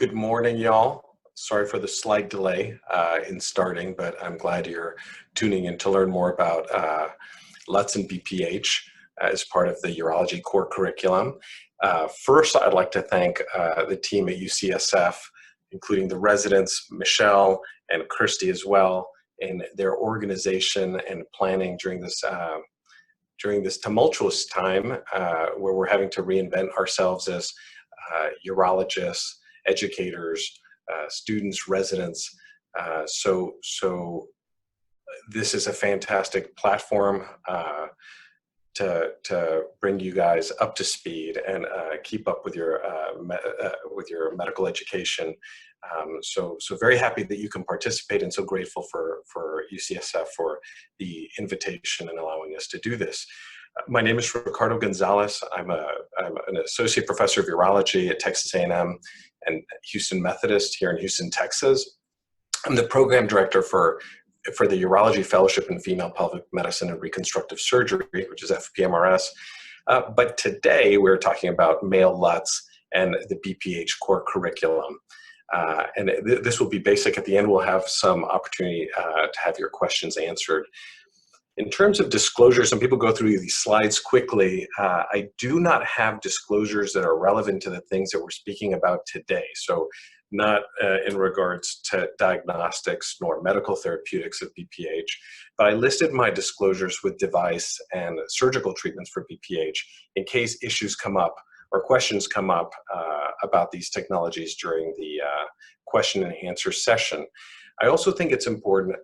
Good morning, y'all. Sorry for the slight delay in starting, but I'm glad you're tuning in to learn more about LUTS and BPH as part of the urology core curriculum. First, I'd like to thank the team at UCSF, including the residents, Michelle and Kirsty as well, in their organization and planning during this tumultuous time where we're having to reinvent ourselves as urologists, educators, students, residents. So this is a fantastic platform to bring you guys up to speed and keep up with your medical education. So very happy that you can participate, and so grateful for UCSF for the invitation and allowing us to do this. My name is Ricardo Gonzalez. I'm an associate professor of urology at Texas A&M and Houston Methodist here in Houston, Texas. I'm the program director for the Urology Fellowship in Female Pelvic Medicine and Reconstructive Surgery, which is FPMRS. But today we're talking about male LUTS and the BPH core curriculum. And this will be basic. At the end, we'll have some opportunity to have your questions answered. In terms of disclosures, some people go through these slides quickly. I do not have disclosures that are relevant to the things that we're speaking about today. So not in regards to diagnostics nor medical therapeutics of BPH, but I listed my disclosures with device and surgical treatments for BPH in case issues come up or questions come up about these technologies during the question and answer session. I also think it's important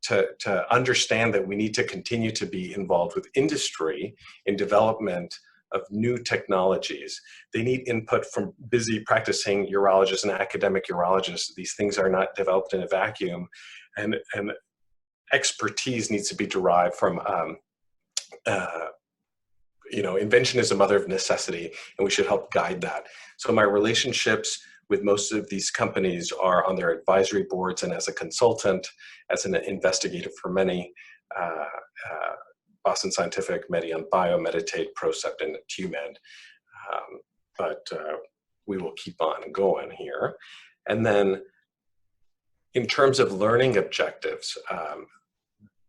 to understand that we need to continue to be involved with industry in development of new technologies. They need input from busy practicing urologists and academic urologists. These things are not developed in a vacuum, and expertise needs to be derived from invention is a mother of necessity, and we should help guide that. So my relationships with most of these companies are on their advisory boards and as a consultant, as an investigator for many, Boston Scientific, Medion Bio, Meditate, Procept, and TUMed. But we will keep on going here. And then in terms of learning objectives,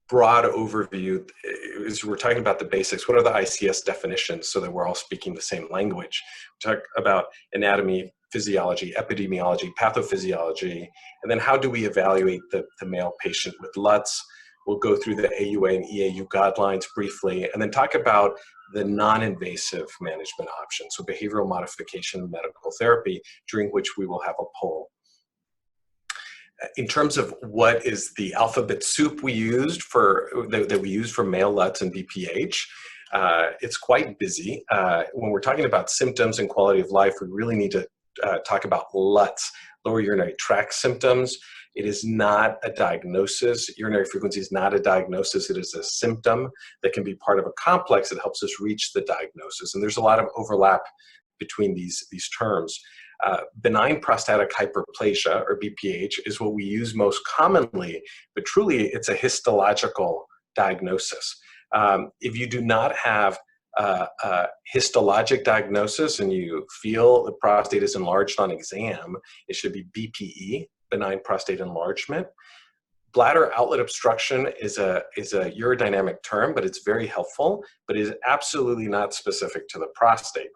broad overview is we're talking about the basics. What are the ICS definitions so that we're all speaking the same language? We talk about anatomy, physiology, epidemiology, pathophysiology, and then how do we evaluate the male patient with LUTS? We'll go through the AUA and EAU guidelines briefly, and then talk about the non-invasive management options, so behavioral modification medical therapy, during which we will have a poll. In terms of what is the alphabet soup we used that we use for male LUTS and BPH, it's quite busy. When we're talking about symptoms and quality of life, we really need to talk about LUTS, lower urinary tract symptoms. It is not a diagnosis. Urinary frequency is not a diagnosis. It is a symptom that can be part of a complex that helps us reach the diagnosis. And there's a lot of overlap between these terms. Benign prostatic hyperplasia, or BPH, is what we use most commonly, but truly it's a histological diagnosis. If you do not have a histologic diagnosis and you feel the prostate is enlarged on exam, it should be BPE, benign prostate enlargement. Bladder outlet obstruction is a urodynamic term, but it's very helpful, but it is absolutely not specific to the prostate.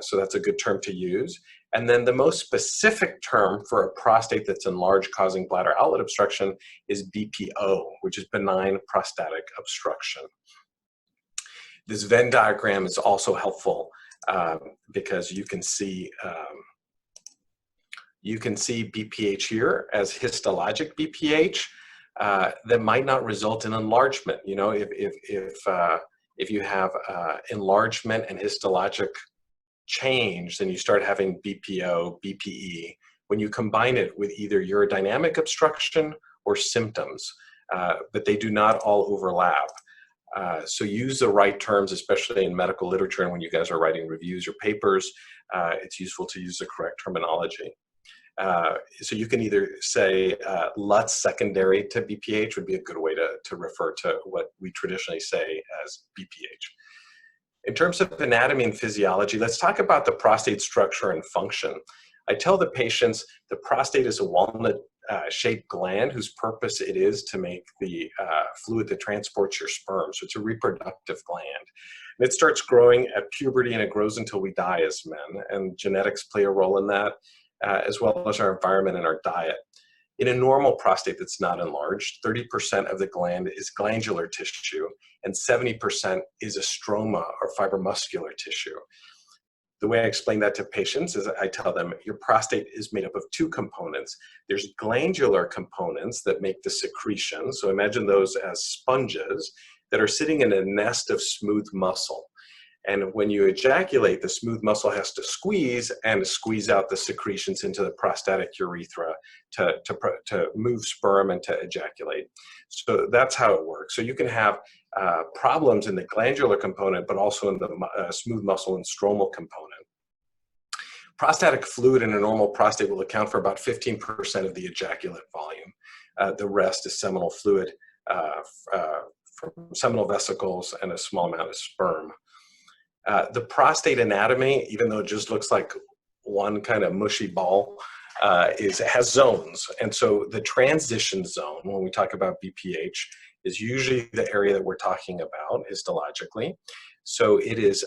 So that's a good term to use. And then the most specific term for a prostate that's enlarged causing bladder outlet obstruction is BPO, which is benign prostatic obstruction. This Venn diagram is also helpful because you can see BPH here as histologic BPH that might not result in enlargement. You know, if you have enlargement and histologic change, then you start having BPO, BPE, when you combine it with either urodynamic obstruction or symptoms, but they do not all overlap. So use the right terms, especially in medical literature, and when you guys are writing reviews or papers, it's useful to use the correct terminology. So you can either say LUTS secondary to BPH would be a good way to refer to what we traditionally say as BPH. In terms of anatomy and physiology, let's talk about the prostate structure and function. I tell the patients the prostate is a walnut shaped gland whose purpose it is to make the fluid that transports your sperm. So it's a reproductive gland. And it starts growing at puberty and it grows until we die as men. And genetics play a role in that, as well as our environment and our diet. In a normal prostate that's not enlarged, 30% of the gland is glandular tissue and 70% is a stroma or fibromuscular tissue. The way I explain that to patients is I tell them your prostate is made up of two components. There's glandular components that make the secretion. So imagine those as sponges that are sitting in a nest of smooth muscle. And when you ejaculate, the smooth muscle has to squeeze out the secretions into the prostatic urethra to move sperm and to ejaculate. So that's how it works. So you can have problems in the glandular component, but also in the smooth muscle and stromal component. Prostatic fluid in a normal prostate will account for about 15% of the ejaculate volume. The rest is seminal fluid from seminal vesicles and a small amount of sperm. The prostate anatomy, even though it just looks like one kind of mushy ball, has zones. And so the transition zone, when we talk about BPH, is usually the area that we're talking about histologically. So it is,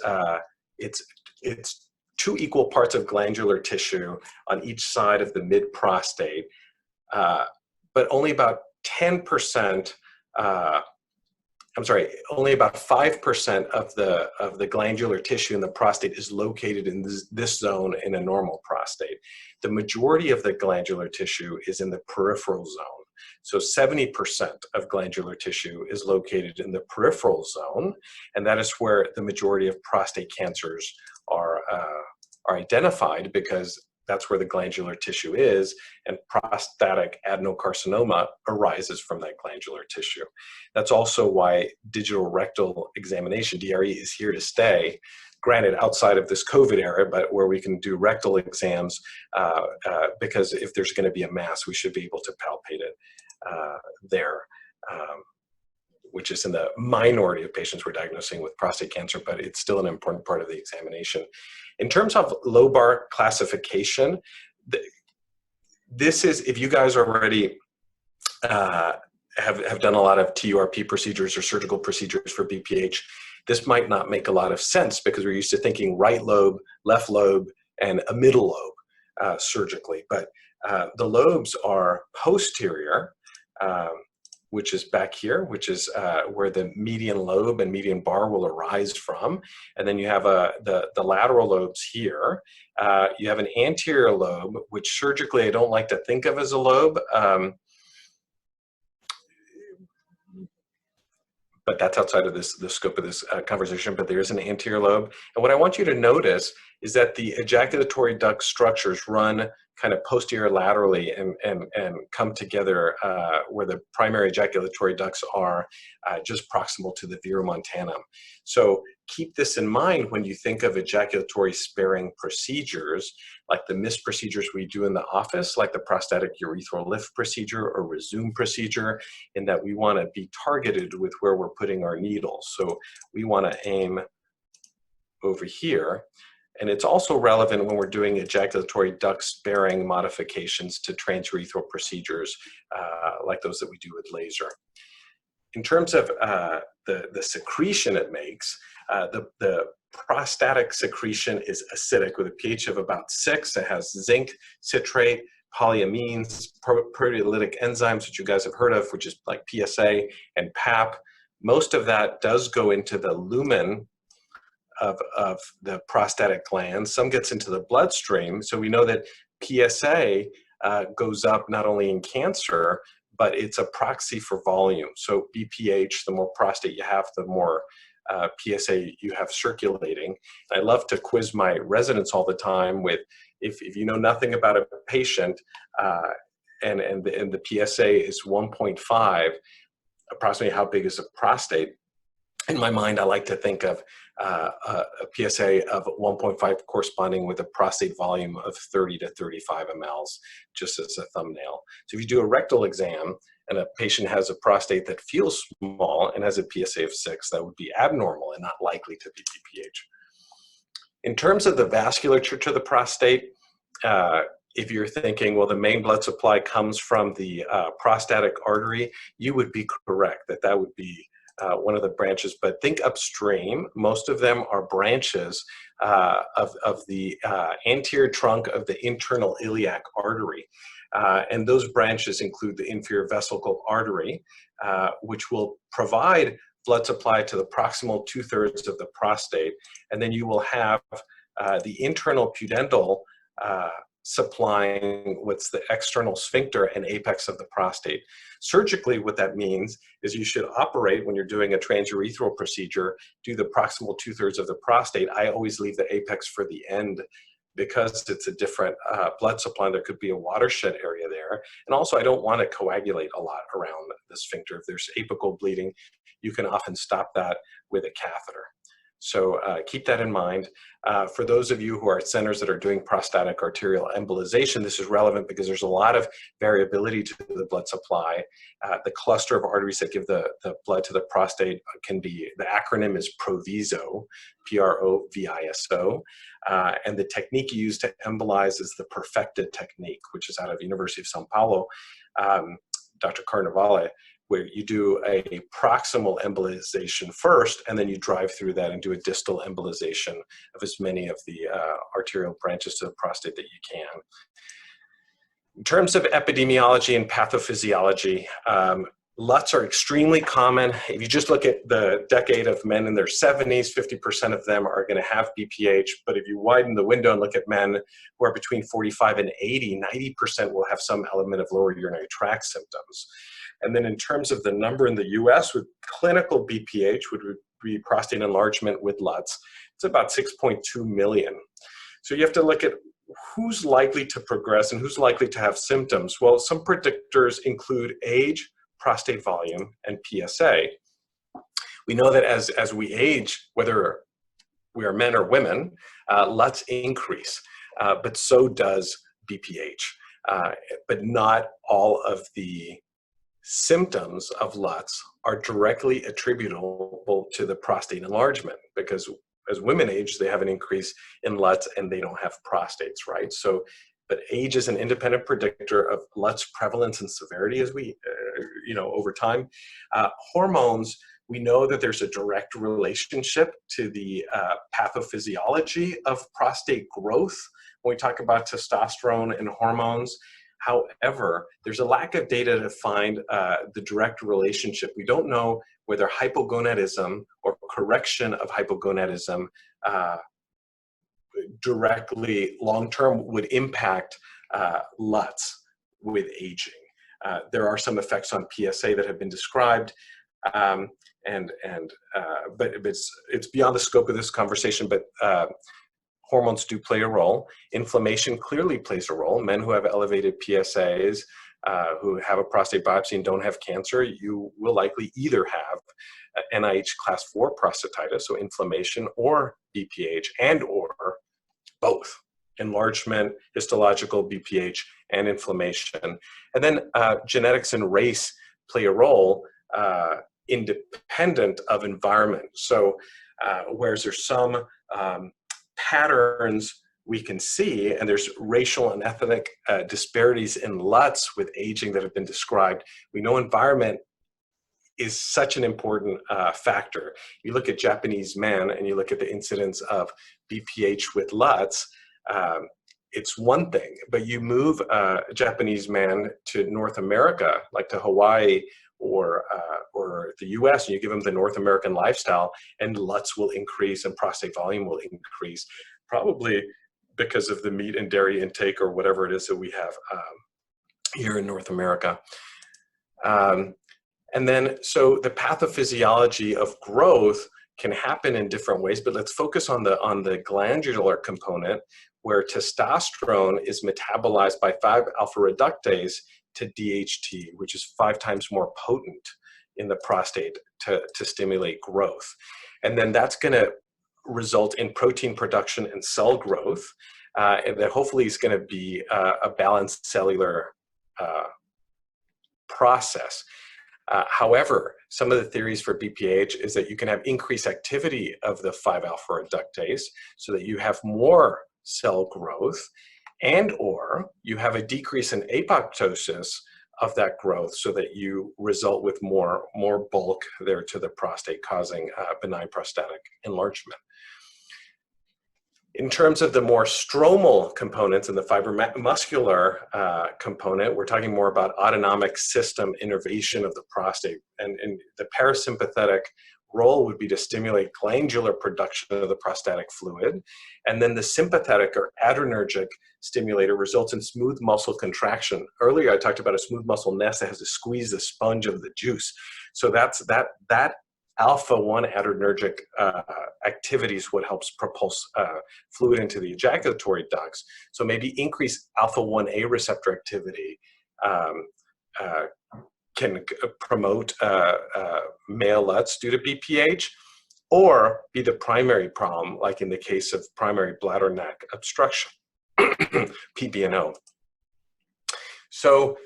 it's 2 equal parts of glandular tissue on each side of the mid-prostate, but only about 10%, only about 5% of the glandular tissue in the prostate is located in this zone in a normal prostate. The majority of the glandular tissue is in the peripheral zone. So 70% of glandular tissue is located in the peripheral zone, and that is where the majority of prostate cancers are identified, because that's where the glandular tissue is, and prostatic adenocarcinoma arises from that glandular tissue. That's also why digital rectal examination, DRE, is here to stay. Granted, outside of this COVID era, but where we can do rectal exams, because if there's going to be a mass, we should be able to palpate it there, which is in the minority of patients we're diagnosing with prostate cancer, but it's still an important part of the examination. In terms of lobar classification, this is, if you guys already have done a lot of TURP procedures or surgical procedures for BPH, this might not make a lot of sense because we're used to thinking right lobe, left lobe, and a middle lobe surgically. But the lobes are posterior, which is back here, which is where the median lobe and median bar will arise from. And then you have the lateral lobes here. You have an anterior lobe, which surgically I don't like to think of as a lobe, but that's outside of the scope of this conversation, but there is an anterior lobe. And what I want you to notice is that the ejaculatory duct structures run kind of posterior laterally and come together where the primary ejaculatory ducts are just proximal to the verumontanum. So keep this in mind when you think of ejaculatory sparing procedures, like the MIST procedures we do in the office, like the prostatic urethral lift procedure or resume procedure, in that we want to be targeted with where we're putting our needles. So we want to aim over here. And it's also relevant when we're doing ejaculatory duct sparing modifications to transurethral procedures like those that we do with laser. In terms of the secretion it makes, the prostatic secretion is acidic with a pH of about 6. It has zinc, citrate, polyamines, proteolytic enzymes, which you guys have heard of, which is like PSA and PAP. Most of that does go into the lumen of the prostatic gland. Some gets into the bloodstream. So we know that PSA goes up not only in cancer, but it's a proxy for volume. So BPH, the more prostate you have, the more PSA you have circulating. I love to quiz my residents all the time with, if you know nothing about a patient and the PSA is 1.5, approximately how big is a prostate? In my mind, I like to think of a PSA of 1.5 corresponding with a prostate volume of 30 to 35 mLs, just as a thumbnail. So if you do a rectal exam and a patient has a prostate that feels small and has a PSA of 6, that would be abnormal and not likely to be BPH. In terms of the vasculature to the prostate, if you're thinking, well, the main blood supply comes from the prostatic artery, you would be correct that that would be one of the branches. But think upstream. Most of them are branches of the anterior trunk of the internal iliac artery. And those branches include the inferior vesical artery, which will provide blood supply to the proximal 2/3 of the prostate. And then you will have the internal pudendal supplying what's the external sphincter and apex of the prostate. Surgically, what that means is you should operate when you're doing a transurethral procedure, do the proximal 2/3 of the prostate. I always leave the apex for the end because it's a different blood supply. There could be a watershed area there. And also, I don't want to coagulate a lot around the sphincter. If there's apical bleeding, you can often stop that with a catheter. So keep that in mind. For those of you who are at centers that are doing prostatic arterial embolization, this is relevant because there's a lot of variability to the blood supply. The cluster of arteries that give the blood to the prostate can be, the acronym is PROVISO, P-R-O-V-I-S-O. And the technique used to embolize is the perfected technique, which is out of University of São Paulo, Dr. Carnevale, where you do a proximal embolization first, and then you drive through that and do a distal embolization of as many of the arterial branches to the prostate that you can. In terms of epidemiology and pathophysiology, LUTs are extremely common. If you just look at the decade of men in their 70s, 50% of them are going to have BPH. But if you widen the window and look at men who are between 45 and 80, 90% will have some element of lower urinary tract symptoms. And then in terms of the number in the US with clinical BPH, which would be prostate enlargement with LUTs, it's about 6.2 million. So you have to look at who's likely to progress and who's likely to have symptoms. Well, some predictors include age, prostate volume, and PSA. We know that as we age, whether we are men or women, LUTs increase, but so does BPH. But not all of the symptoms of LUTs are directly attributable to the prostate enlargement, because as women age, they have an increase in LUTs and they don't have prostates, right? So, but age is an independent predictor of LUTs prevalence and severity as we, over time. Hormones, we know that there's a direct relationship to the pathophysiology of prostate growth when we talk about testosterone and hormones. However, there's a lack of data to find the direct relationship. We don't know whether hypogonadism or correction of hypogonadism directly long-term would impact LUTs with aging. There are some effects on PSA that have been described, but it's beyond the scope of this conversation, but hormones do play a role. Inflammation clearly plays a role. Men who have elevated PSAs, who have a prostate biopsy and don't have cancer, you will likely either have NIH class 4 prostatitis, so inflammation, or BPH, and or both, enlargement, histological BPH, and inflammation. And then genetics and race play a role independent of environment. So whereas there's some patterns we can see, and there's racial and ethnic disparities in LUTs with aging that have been described, we know environment is such an important factor. You look at Japanese men and you look at the incidence of BPH with LUTs, it's one thing, but you move a Japanese man to North America, like to Hawaii or the US, and you give them the North American lifestyle, and LUTs will increase and prostate volume will increase, probably because of the meat and dairy intake or whatever it is that we have here in North America. And then, so the pathophysiology of growth can happen in different ways, but let's focus on the glandular component, where testosterone is metabolized by 5-alpha reductase to DHT, which is 5 times more potent in the prostate to stimulate growth. And then that's going to result in protein production and cell growth, and that hopefully is going to be a balanced cellular process. However, some of the theories for BPH is that you can have increased activity of the 5-alpha reductase so that you have more cell growth. and or you have a decrease in apoptosis of that growth so that you result with more bulk there to the prostate, causing benign prostatic enlargement. In terms of the more stromal components and the fibromuscular component, we're talking more about autonomic system innervation of the prostate. And the parasympathetic role would be to stimulate glandular production of the prostatic fluid. And then the sympathetic or adrenergic stimulator results in smooth muscle contraction. Earlier, I talked about a smooth muscle nest that has to squeeze the sponge of the juice. So that alpha-1 adrenergic activity is what helps propulse fluid into the ejaculatory ducts. So maybe increase alpha-1A receptor activity can promote male LUTS due to BPH, or be the primary problem, like in the case of primary bladder neck obstruction, PBNO. So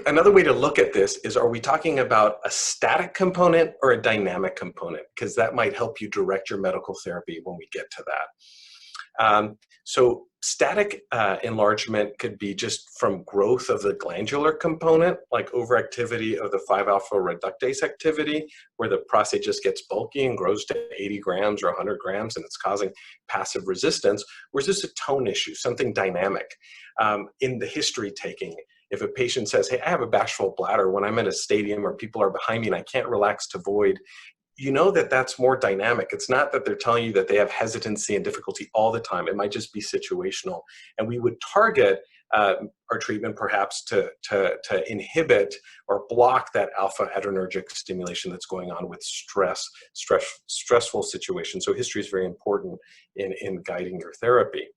another way to look at this is, are we talking about a static component or a dynamic component? Because that might help you direct your medical therapy when we get to that. So static enlargement could be just from growth of the glandular component, like overactivity of the 5-alpha reductase activity, where the prostate just gets bulky and grows to 80 grams or 100 grams and it's causing passive resistance, or is this a tone issue, something dynamic? In the history taking, if a patient says, hey, I have a bashful bladder when I'm in a stadium or people are behind me and I can't relax to void, you know that that's more dynamic. It's not that they're telling you that they have hesitancy and difficulty all the time. It might just be situational. And we would target our treatment perhaps to inhibit or block that alpha adrenergic stimulation that's going on with stressful situations. So history is very important in guiding your therapy.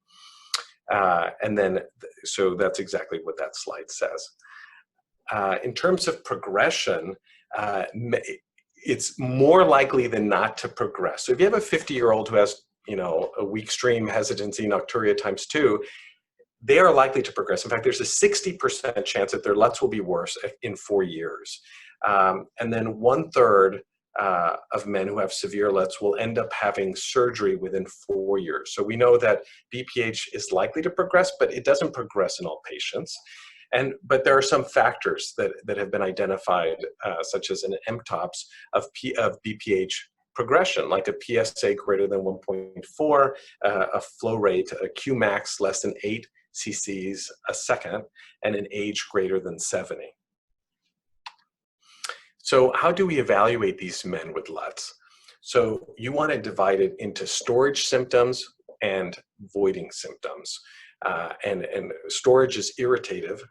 So that's exactly what that slide says. In terms of progression, it's more likely than not to progress. So if you have a 50-year-old who has, a weak stream hesitancy nocturia times 2, they are likely to progress. In fact, there's a 60% chance that their LUTS will be worse in 4 years. And then 1/3 of men who have severe LUTS will end up having surgery within 4 years. So we know that BPH is likely to progress, but it doesn't progress in all patients. But there are some factors that have been identified, such as an MTOPS of BPH progression, like a PSA greater than 1.4, a flow rate, a Qmax less than 8 cc's a second, and an age greater than 70. So how do we evaluate these men with LUTS? So you want to divide it into storage symptoms and voiding symptoms. And storage is irritative,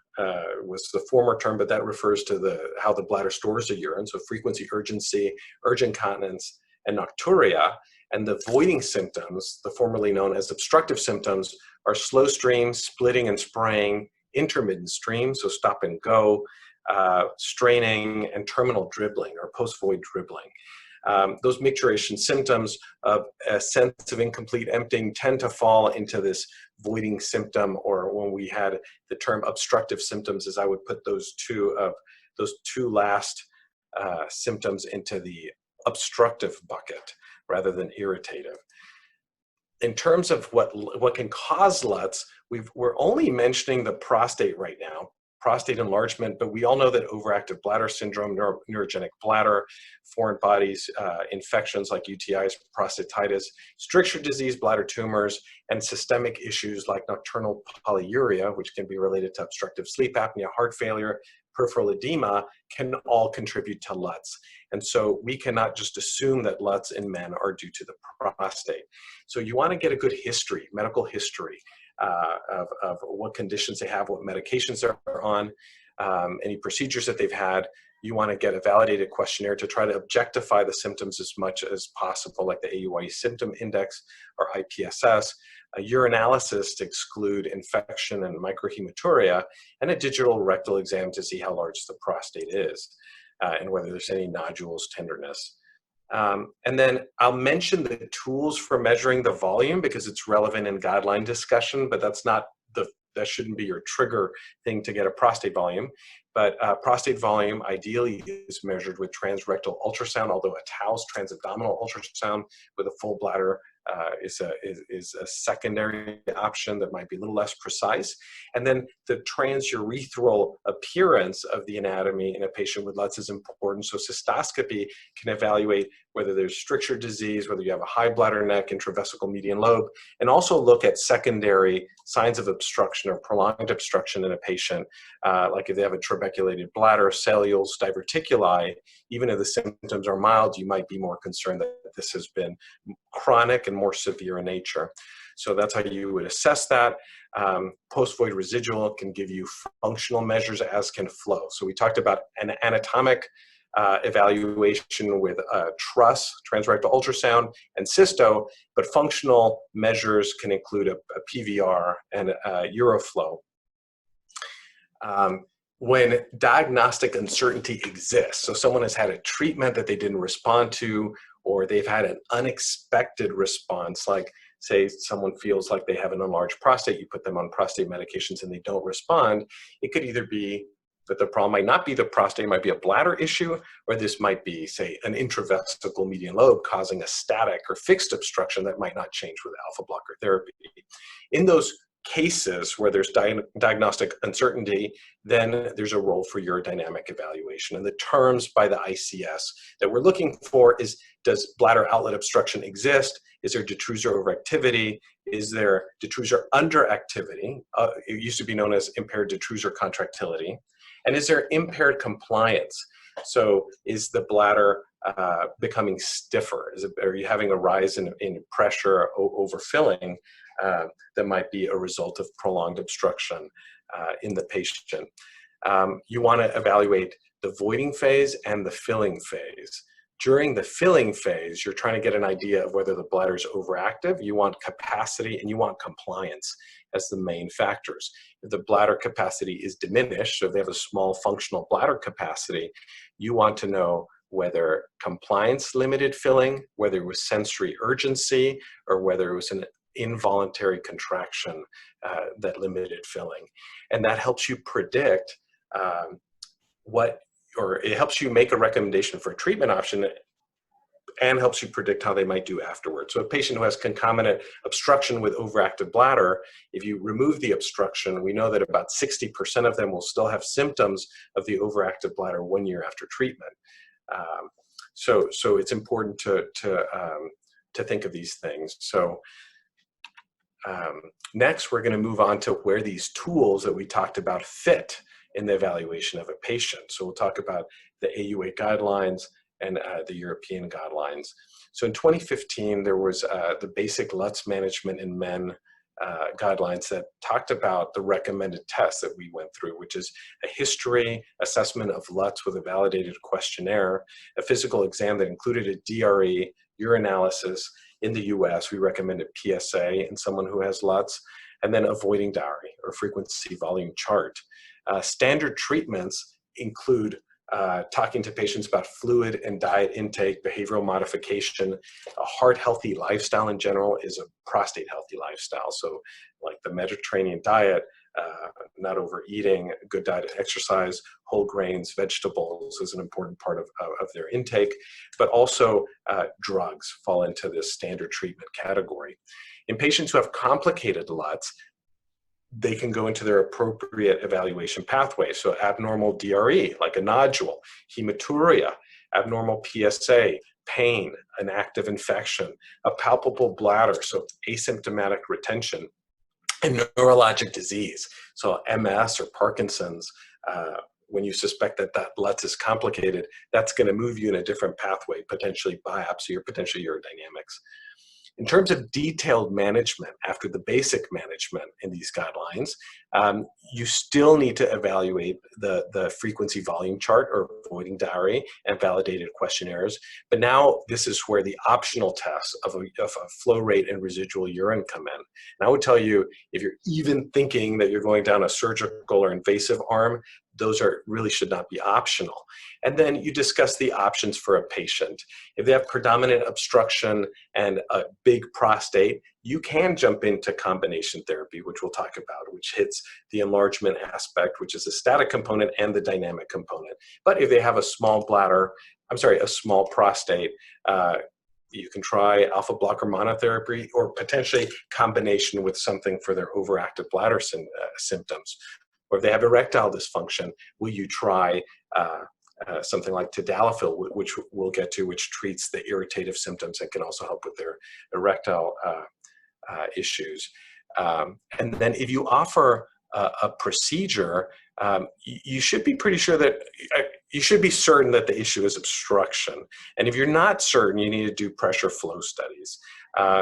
was the former term, but that refers to how the bladder stores the urine, so frequency, urgency, urgent continence, and nocturia. And the voiding symptoms, the formerly known as obstructive symptoms, are slow stream, splitting and spraying, intermittent stream, so stop and go, straining, and terminal dribbling or post-void dribbling. Those micturition symptoms of a sense of incomplete emptying tend to fall into this voiding symptom, or when we had the term obstructive symptoms, as I would put those two last symptoms into the obstructive bucket rather than irritative. In terms of what can cause LUTS, we're only mentioning the prostate right now, prostate enlargement, but we all know that overactive bladder syndrome, neurogenic bladder, foreign bodies, infections like UTIs, prostatitis, stricture disease, bladder tumors, and systemic issues like nocturnal polyuria, which can be related to obstructive sleep apnea, heart failure, peripheral edema, can all contribute to LUTS. And so we cannot just assume that LUTS in men are due to the prostate. So you want to get a good history, medical history, of what conditions they have, what medications they're on, any procedures that they've had. You want to get a validated questionnaire to try to objectify the symptoms as much as possible, like the AUI symptom index or IPSS, a urinalysis to exclude infection and microhematuria, and a digital rectal exam to see how large the prostate is, and whether there's any nodules, tenderness. And then I'll mention the tools for measuring the volume because it's relevant in guideline discussion, but that shouldn't be your trigger thing to get a prostate volume. But prostate volume ideally is measured with transrectal ultrasound, although a TAUS, transabdominal ultrasound with a full bladder is a secondary option that might be a little less precise. And then the transurethral appearance of the anatomy in a patient with LUTS is important. So cystoscopy can evaluate whether there's stricture disease, whether you have a high bladder neck, intravesical median lobe, and also look at secondary signs of obstruction or prolonged obstruction in a patient, like if they have a trabeculated bladder, cellules, diverticuli. Even if the symptoms are mild, you might be more concerned that this has been chronic and more severe in nature. So that's how you would assess that. Post-void residual can give you functional measures, as can flow. So we talked about an anatomic evaluation with TRUS, transrectal ultrasound, and cysto, but functional measures can include a PVR and Uroflow. When diagnostic uncertainty exists, so someone has had a treatment that they didn't respond to, or they've had an unexpected response, like say someone feels like they have an enlarged prostate, you put them on prostate medications and they don't respond, it could either be that the problem might not be the prostate, it might be a bladder issue, or this might be, say, an intravesical median lobe causing a static or fixed obstruction that might not change with alpha blocker therapy. In those cases where there's diagnostic uncertainty, then there's a role for urodynamic evaluation. And the terms by the ICS that we're looking for is, does bladder outlet obstruction exist? Is there detrusor overactivity? Is there detrusor underactivity? It used to be known as impaired detrusor contractility. And is there impaired compliance? So is the bladder becoming stiffer? Are you having a rise in pressure, overfilling that might be a result of prolonged obstruction in the patient? You want to evaluate the voiding phase and the filling phase. During the filling phase, you're trying to get an idea of whether the bladder is overactive. You want capacity and you want compliance as the main factors. If the bladder capacity is diminished, so if they have a small functional bladder capacity, you want to know whether compliance limited filling, whether it was sensory urgency, or whether it was an involuntary contraction that limited filling. And that helps you predict it helps you make a recommendation for a treatment option and helps you predict how they might do afterwards. So a patient who has concomitant obstruction with overactive bladder, if you remove the obstruction, we know that about 60% of them will still have symptoms of the overactive bladder 1 year after treatment. So it's important to think of these things. So next, we're going to move on to where these tools that we talked about fit in the evaluation of a patient. So we'll talk about the AUA guidelines and the European guidelines. So in 2015, there was the basic LUTS management in men guidelines that talked about the recommended tests that we went through, which is a history assessment of LUTS with a validated questionnaire, a physical exam that included a DRE, urinalysis. In the US, we recommended PSA in someone who has LUTS, and then avoiding diary or frequency volume chart. Standard treatments include talking to patients about fluid and diet intake, behavioral modification. A heart-healthy lifestyle in general is a prostate-healthy lifestyle. So like the Mediterranean diet, not overeating, good diet and exercise, whole grains, vegetables is an important part of their intake, but also drugs fall into this standard treatment category. In patients who have complicated LUTS, they can go into their appropriate evaluation pathway. So abnormal DRE, like a nodule, hematuria, abnormal PSA, pain, an active infection, a palpable bladder, so asymptomatic retention, and neurologic disease, so MS or Parkinson's. When you suspect that LUTS is complicated, that's going to move you in a different pathway, potentially biopsy or potentially urodynamics. In terms of detailed management after the basic management in these guidelines, you still need to evaluate the frequency volume chart or avoiding diary and validated questionnaires. But now this is where the optional tests of a flow rate and residual urine come in. And I would tell you, if you're even thinking that you're going down a surgical or invasive arm, those really should not be optional. And then you discuss the options for a patient. If they have predominant obstruction and a big prostate, you can jump into combination therapy, which we'll talk about, which hits the enlargement aspect, which is the static component and the dynamic component. But if they have a small prostate, You can try alpha blocker monotherapy or potentially combination with something for their overactive bladder symptoms. Or if they have erectile dysfunction, will you try something like tadalafil, which we'll get to, which treats the irritative symptoms and can also help with their erectile issues. And then if you offer a procedure, you should be pretty sure that, you should be certain that the issue is obstruction. And if you're not certain, you need to do pressure flow studies.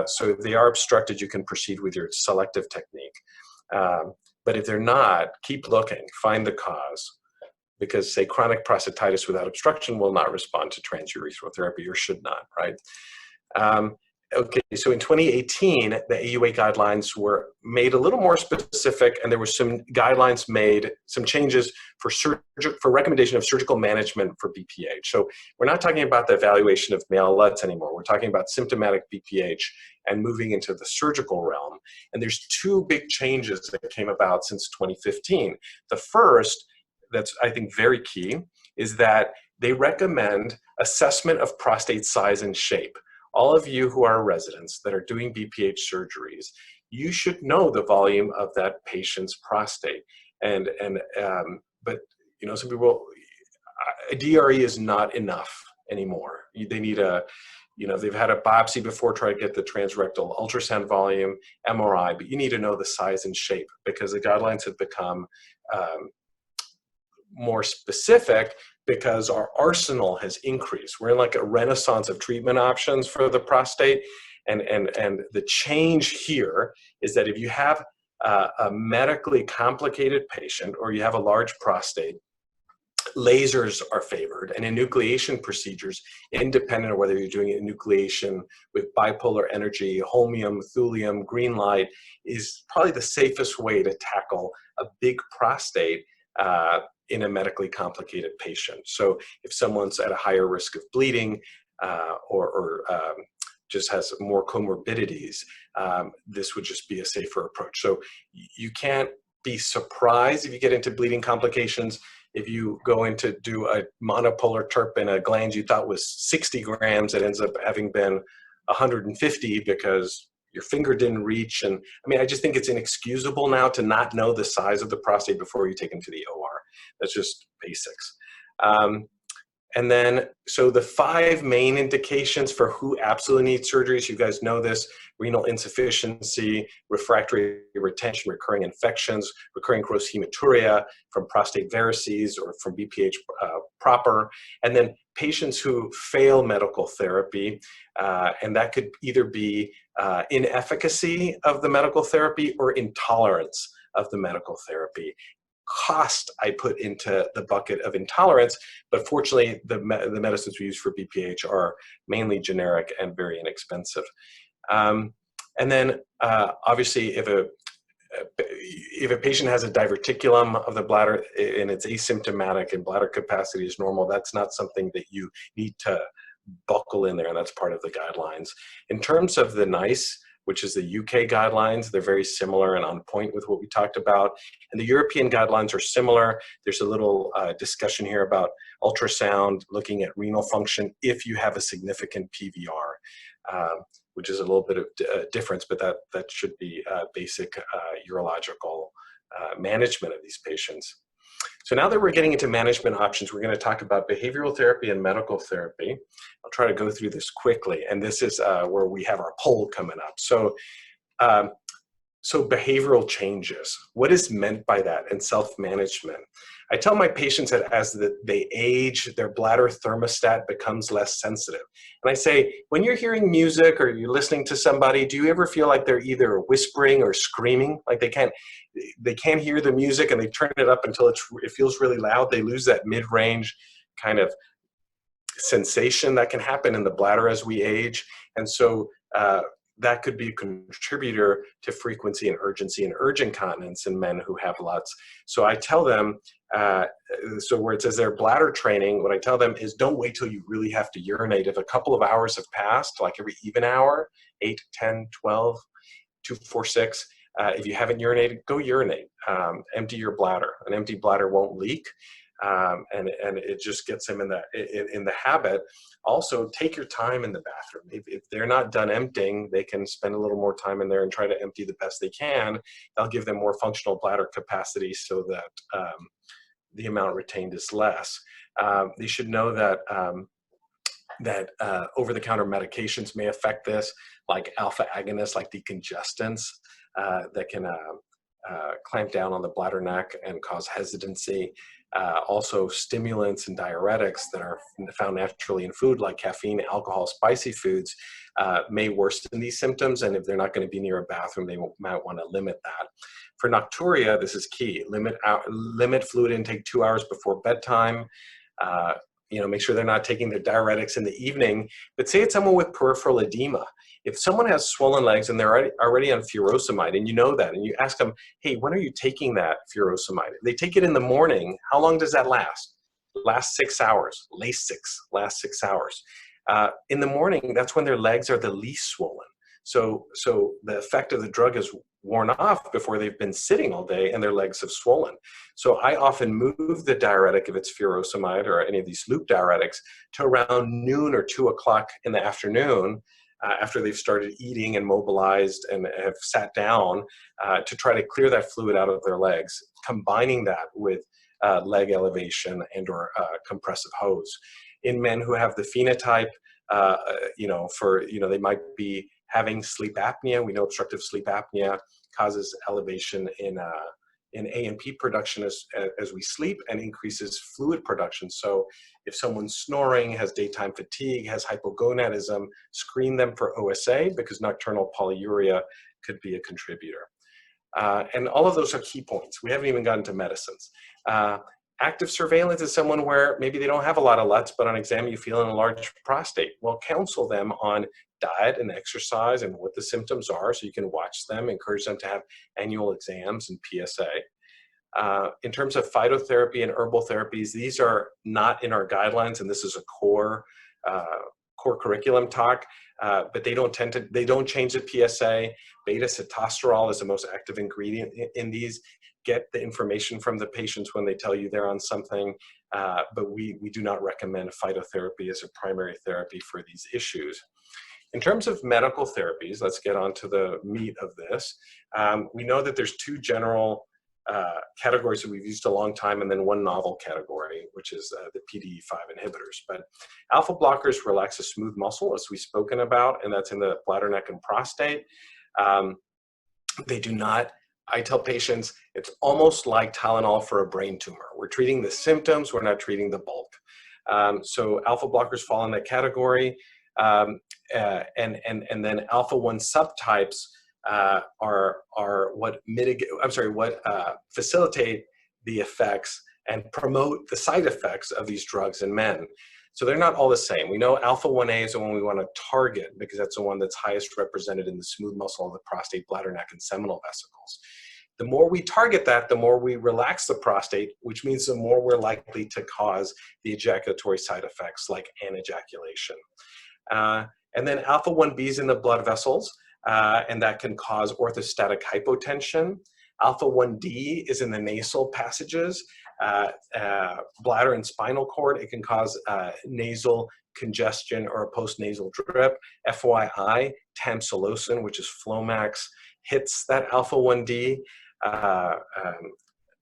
So if they are obstructed, you can proceed with your selective technique. But if they're not, keep looking, find the cause. Because, say, chronic prostatitis without obstruction will not respond to transurethral therapy, or should not, right? Okay, so in 2018, the AUA guidelines were made a little more specific, and there were some guidelines made, some changes for recommendation of surgical management for BPH. So we're not talking about the evaluation of male LUTS anymore. We're talking about symptomatic BPH and moving into the surgical realm. And there's two big changes that came about since 2015. The first, that's I think very key, is that they recommend assessment of prostate size and shape. All of you who are residents that are doing BPH surgeries, you should know the volume of that patient's prostate. But you know, some people, a DRE is not enough anymore. They need a, you know, they've had a biopsy before, try to get the transrectal ultrasound volume, MRI, but you need to know the size and shape, because the guidelines have become more specific, because our arsenal has increased. We're in like a renaissance of treatment options for the prostate. And the change here is that if you have a medically complicated patient, or you have a large prostate, lasers are favored, and enucleation procedures, independent of whether you're doing enucleation with bipolar energy, holmium, thulium, green light, is probably the safest way to tackle a big prostate in a medically complicated patient. So if someone's at a higher risk of bleeding or just has more comorbidities, this would just be a safer approach. So you can't be surprised if you get into bleeding complications. If you go in to do a monopolar TURP in a gland you thought was 60 grams, it ends up having been 150 because your finger didn't reach. And I mean, I just think it's inexcusable now to not know the size of the prostate before you take them to the OR. That's just basics. And then, so the 5 main indications for who absolutely needs surgeries, you guys know this: renal insufficiency, refractory retention, recurring infections, recurring gross hematuria from prostate varices or from BPH proper, and then patients who fail medical therapy, and that could either be inefficacy of the medical therapy or intolerance of the medical therapy. Cost I put into the bucket of intolerance, but fortunately the medicines we use for BPH are mainly generic and very inexpensive. And then obviously if a patient has a diverticulum of the bladder and it's asymptomatic and bladder capacity is normal, that's not something that you need to buckle in there, and that's part of the guidelines. In terms of the NICE, which is the UK guidelines, they're very similar and on point with what we talked about. And the European guidelines are similar. There's a little discussion here about ultrasound, looking at renal function if you have a significant PVR, which is a little bit of difference, but that should be basic urological management of these patients. So now that we're getting into management options, we're going to talk about behavioral therapy and medical therapy. I'll try to go through this quickly, and this is where we have our poll coming up. So, so behavioral changes, what is meant by that, and self-management? I tell my patients that as they age, their bladder thermostat becomes less sensitive. And I say, when you're hearing music or you're listening to somebody, do you ever feel like they're either whispering or screaming? Like they can't hear the music and they turn it up until it feels really loud. They lose that mid-range kind of sensation that can happen in the bladder as we age. And so that could be a contributor to frequency and urgency and urge incontinence in men who have LUTS. So I tell them, so where it says their bladder training, what I tell them is don't wait till you really have to urinate. If a couple of hours have passed, like every even hour, 8, 10, 12, 2, 4, 6, if you haven't urinated, go urinate. Empty your bladder. An empty bladder won't leak. and it just gets them in the habit. Also, take your time in the bathroom. If they're not done emptying, they can spend a little more time in there and try to empty the best they can. That'll give them more functional bladder capacity so that the amount retained is less. They should know that over-the-counter medications may affect this, like alpha agonists, like decongestants, that can clamp down on the bladder neck and cause hesitancy. Also, stimulants and diuretics that are found naturally in food, like caffeine, alcohol, spicy foods, may worsen these symptoms. And if they're not going to be near a bathroom, they might want to limit that. For nocturia, this is key. Limit fluid intake 2 hours before bedtime. Make sure they're not taking their diuretics in the evening. But say it's someone with peripheral edema. If someone has swollen legs and they're already on furosemide, and you know that, and you ask them, hey, when are you taking that furosemide? If they take it in the morning, how long does that last? Last 6 hours, last 6 hours. In the morning, that's when their legs are the least swollen. So the effect of the drug is worn off before they've been sitting all day and their legs have swollen. So I often move the diuretic, if it's furosemide or any of these loop diuretics, to around noon or 2 o'clock in the afternoon, after they've started eating and mobilized and have sat down, to try to clear that fluid out of their legs, combining that with leg elevation and or compressive hose. In men who have the phenotype, they might be having sleep apnea. We know obstructive sleep apnea causes elevation in A&P production as we sleep and increases fluid production. So if someone's snoring, has daytime fatigue, has hypogonadism, screen them for OSA, because nocturnal polyuria could be a contributor. And all of those are key points. We haven't even gotten to medicines. Active surveillance is someone where maybe they don't have a lot of LUTS, but on exam you feel an enlarged prostate. Well, counsel them on diet and exercise and what the symptoms are, so you can watch them, encourage them to have annual exams and PSA. In terms of phytotherapy and herbal therapies, these are not in our guidelines, and this is a core curriculum talk, but they don't change the PSA. Beta-sitosterol is the most active ingredient in these. Get the information from the patients when they tell you they're on something, but we do not recommend phytotherapy as a primary therapy for these issues. In terms of medical therapies, let's get on to the meat of this. We know that there's two general categories that we've used a long time, and then one novel category, which is the PDE5 inhibitors. But alpha blockers relax a smooth muscle, as we've spoken about, and that's in the bladder, neck, and prostate. They do not. I tell patients it's almost like Tylenol for a brain tumor. We're treating the symptoms, we're not treating the bulk. So alpha blockers fall in that category. And then alpha-1 subtypes are what facilitate the effects and promote the side effects of these drugs in men. So they're not all the same. We know alpha-1A is the one we want to target because that's the one that's highest represented in the smooth muscle of the prostate, bladder, neck, and seminal vesicles. The more we target that, the more we relax the prostate, which means the more we're likely to cause the ejaculatory side effects like anejaculation. And then alpha-1B is in the blood vessels, and that can cause orthostatic hypotension. Alpha-1D is in the nasal passages, bladder and spinal cord. It can cause nasal congestion or a postnasal drip. FYI, tamsulosin, which is Flomax, hits that alpha-1D a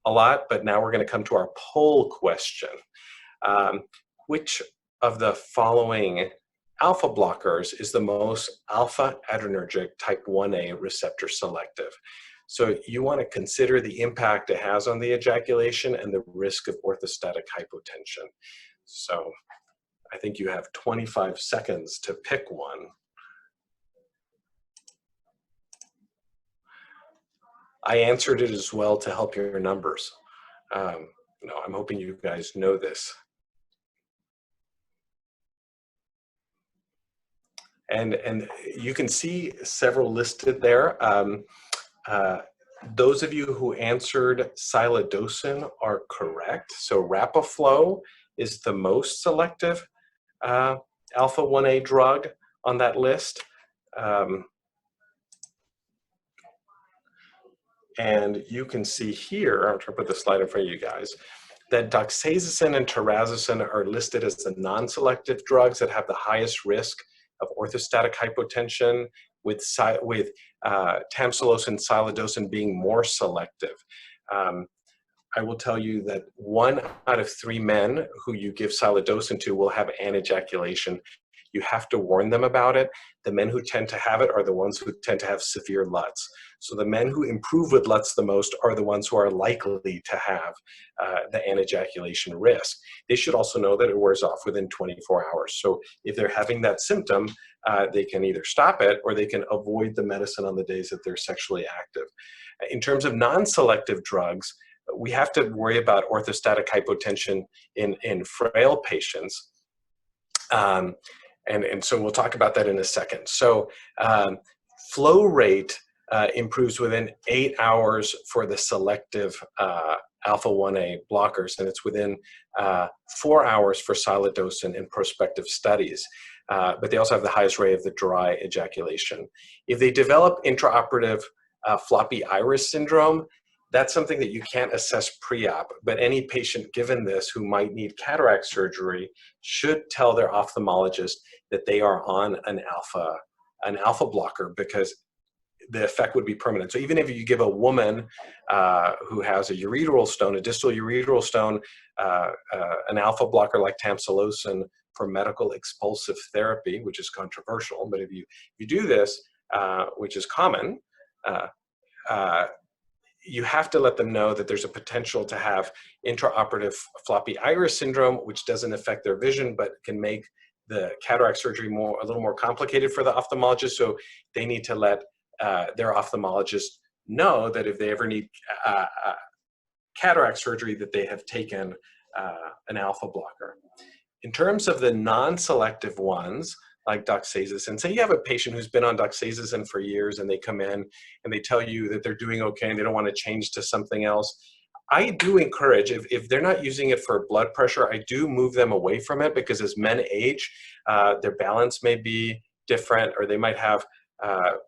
lot, but now we're going to come to our poll question. Which of the following alpha blockers is the most alpha adrenergic type 1A receptor selective? So you want to consider the impact it has on the ejaculation and the risk of orthostatic hypotension. So I think you have 25 seconds to pick one. I answered it as well to help your numbers. I'm hoping you guys know this. And you can see several listed there. Those of you who answered silodosin are correct. So Rapaflo is the most selective alpha-1A drug on that list. And you can see here, I'm trying to put the slide in front of you guys, that doxazosin and terazosin are listed as the non-selective drugs that have the highest risk of orthostatic hypotension, with tamsulosin, silodosin being more selective. I will tell you that 1 out of 3 men who you give silodosin to will have anejaculation. You have to warn them about it. The men who tend to have it are the ones who tend to have severe LUTS. So the men who improve with LUTS the most are the ones who are likely to have the anejaculation risk. They should also know that it wears off within 24 hours. So if they're having that symptom, they can either stop it or they can avoid the medicine on the days that they're sexually active. In terms of non-selective drugs, we have to worry about orthostatic hypotension in frail patients. And so we'll talk about that in a second. So flow rate improves within 8 hours for the selective alpha-1A blockers, and it's within 4 hours for silodosin in prospective studies. But they also have the highest rate of the dry ejaculation. If they develop intraoperative floppy iris syndrome, that's something that you can't assess pre-op, but any patient given this who might need cataract surgery should tell their ophthalmologist that they are on an alpha blocker, because the effect would be permanent. So even if you give a woman who has a ureteral stone, a distal ureteral stone, an alpha blocker like tamsulosin for medical expulsive therapy, which is controversial, but if you do this, which is common, you have to let them know that there's a potential to have intraoperative floppy iris syndrome, which doesn't affect their vision, but can make the cataract surgery a little more complicated for the ophthalmologist. So they need to let their ophthalmologist know that if they ever need cataract surgery, that they have taken an alpha blocker. In terms of the non-selective ones, like doxazosin, say you have a patient who's been on doxazosin for years and they come in and they tell you that they're doing okay and they don't want to change to something else. I do encourage, if they're not using it for blood pressure, I do move them away from it, because as men age, their balance may be different, or they might have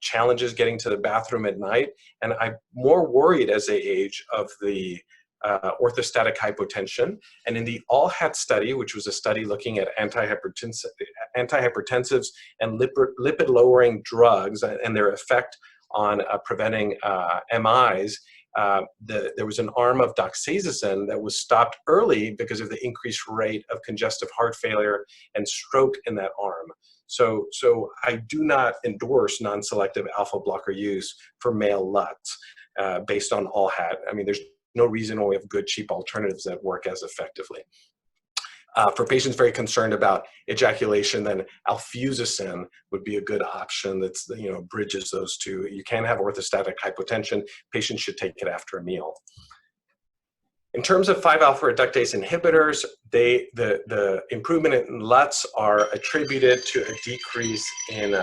challenges getting to the bathroom at night. And I'm more worried as they age of the orthostatic hypotension. And in the ALL-HAT study, which was a study looking at antihypertensives and lipid-lowering drugs and their effect on preventing MIs, there was an arm of doxazosin that was stopped early because of the increased rate of congestive heart failure and stroke in that arm. So I do not endorse non-selective alpha blocker use for male LUTS based on ALL-HAT. I mean, there's no reason why we have good, cheap alternatives that work as effectively. For patients very concerned about ejaculation, then alfuzosin would be a good option that's, bridges those two. You can have orthostatic hypotension. Patients should take it after a meal. In terms of 5-alpha reductase inhibitors, the improvement in LUTS are attributed to a decrease in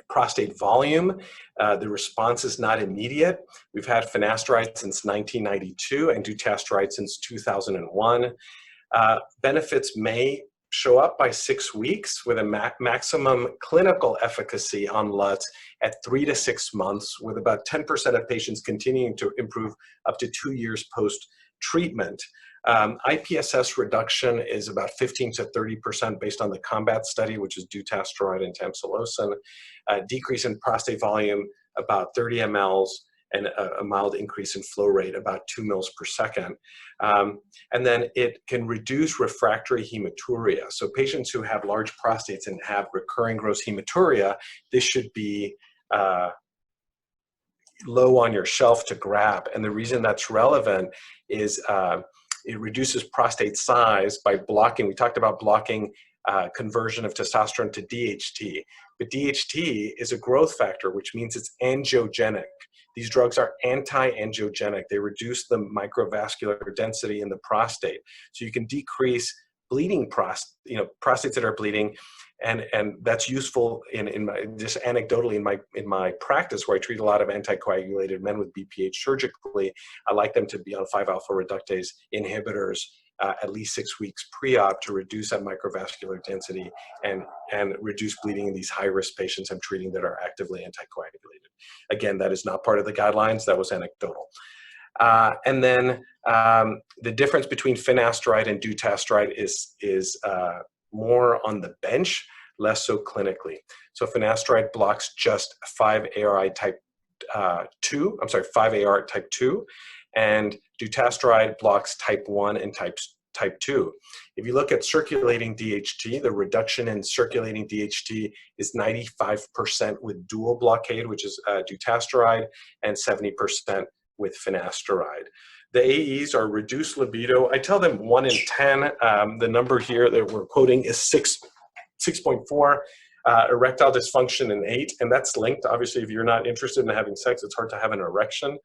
prostate volume. The response is not immediate. We've had finasteride since 1992 and dutasteride since 2001. Benefits may show up by 6 weeks, with a maximum clinical efficacy on LUTS at 3 to 6 months, with about 10% of patients continuing to improve up to 2 years post-treatment. IPSS reduction is about 15 to 30% based on the COMBAT study, which is dutasteride and tamsulosin. Decrease in prostate volume, about 30 mLs, and a mild increase in flow rate, about 2 mils per second. And then it can reduce refractory hematuria. So patients who have large prostates and have recurring gross hematuria, this should be low on your shelf to grab. And the reason that's relevant is it reduces prostate size by blocking. We talked about blocking conversion of testosterone to DHT. But DHT is a growth factor, which means it's angiogenic. These drugs are anti-angiogenic. They reduce the microvascular density in the prostate. So you can decrease bleeding prostates that are bleeding. And that's useful just anecdotally in my practice, where I treat a lot of anticoagulated men with BPH surgically. I like them to be on 5-alpha reductase inhibitors at least 6 weeks pre-op to reduce that microvascular density and reduce bleeding in these high-risk patients I'm treating that are actively anticoagulated. Again, that is not part of the guidelines. That was anecdotal. And then the difference between finasteride and dutasteride is more on the bench, less so clinically. So finasteride blocks just 5-AR type 2, and dutasteride blocks type 1 and type 2. If you look at circulating DHT, the reduction in circulating DHT is 95% with dual blockade, which is dutasteride, and 70% with finasteride. The AEs are reduced libido. I tell them 1 in 10. The number here that we're quoting is 6.4. Erectile dysfunction in 8, and that's linked. Obviously, if you're not interested in having sex, it's hard to have an erection.